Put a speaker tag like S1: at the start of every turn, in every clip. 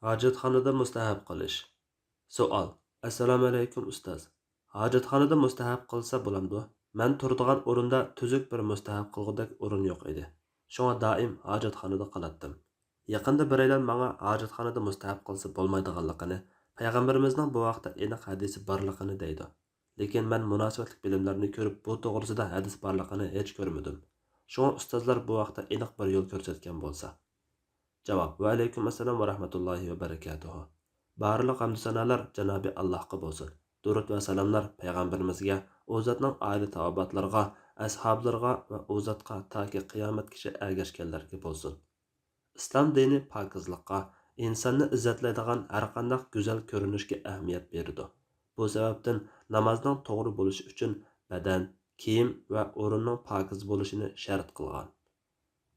S1: Hojatxonada mustahab qilish. Savol. Assalomu alaykum ustoz. Hojatxonada mustahab qilsa bo'lamdi? Men turadigan o'rinda tuzuk bir mustahab qilgudek o'rin yo'q edi. Shunga doim hojatxonada qolatdim. Yaqinda biraylar menga hojatxonada mustahab qilsa bo'lmaydiganligini, payg'ambarimizning bu vaqtda aniq hadisi borligini deydi. Lekin men munosabatli bilimlarni ko'rib, bu to'g'risida hadis borligini hech ko'rmadim. Shunga ustozlar bu vaqtda aniq bir yo'l ko'rsatgan bo'lsa. Javob. Va alaykum assalom va rahmatullohi va barakatuhu. Barliq hamd sanolar Janobi Allohga bo'lsin. Durud va salomlar payg'ambarimizga, u zotning oila taobatlarga, ashablarga va u zotga toki qiyomatgacha ergashganlarga bo'lsin. Islom dini pokizlikqa, insonni izzatlaydigan har qanday go'zal ko'rinishga ahamiyat berdi. Bu sababdan namozning to'g'ri bo'lishi uchun badan, kiyim va o'rinning pokiz bo'lishini shart qilgan.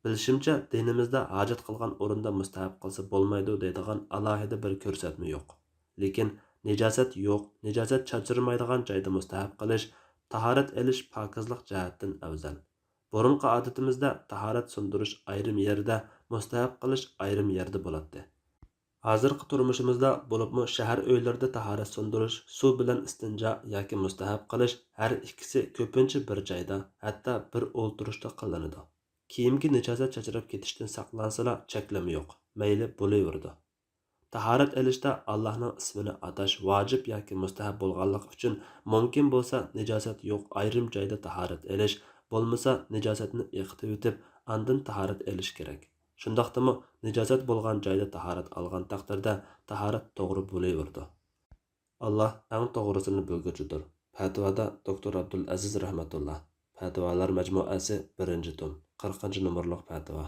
S1: Bilishimcha, dinimizda hojat qilgan o'rinda mustahab qilsa bo'lmaydi deydigan alohida bir ko'rsatma yo'q. Lekin najosat yo'q, najosat chachirmaydigan joyda mustahab qilish, tahorat elish pokizlik jihatdan afzal. Burunqi odatimizda tahorat sundirish ayrim yerda, mustahab qilish ayrim yerda bo'ladi. Hozirgi turmushimizda bo'libmi shahar uylarida tahorat sundirish, suv bilan istinjo yoki mustahab qilish har ikkisi ko'pincha bir joyda, hatto bir o'ltirishda qilinadi. Kiyimga najosat chachirib ketishdan saqlansalar cheklama yo'q. Mayli bo'laverdi. Tahorat elishda Allohning ismini atash vojib yoki mustahab bo'lganligi uchun mumkin bo'lsa najosat yo'q ayrim joyda tahorat elish, bo'lmasa najosatni eqitib o'tib, andin tahorat elish kerak. Shundaqdimi najosat bo'lgan joyda tahorat olgan taqdirda tahorat to'g'ri bo'laverdi. Alloh eng to'g'risini bilguchidir. Fatvoda Dr. Abdul Aziz rahmatulloh. Fatvolar majmuasi 1-tom 40 numurliq fatvo.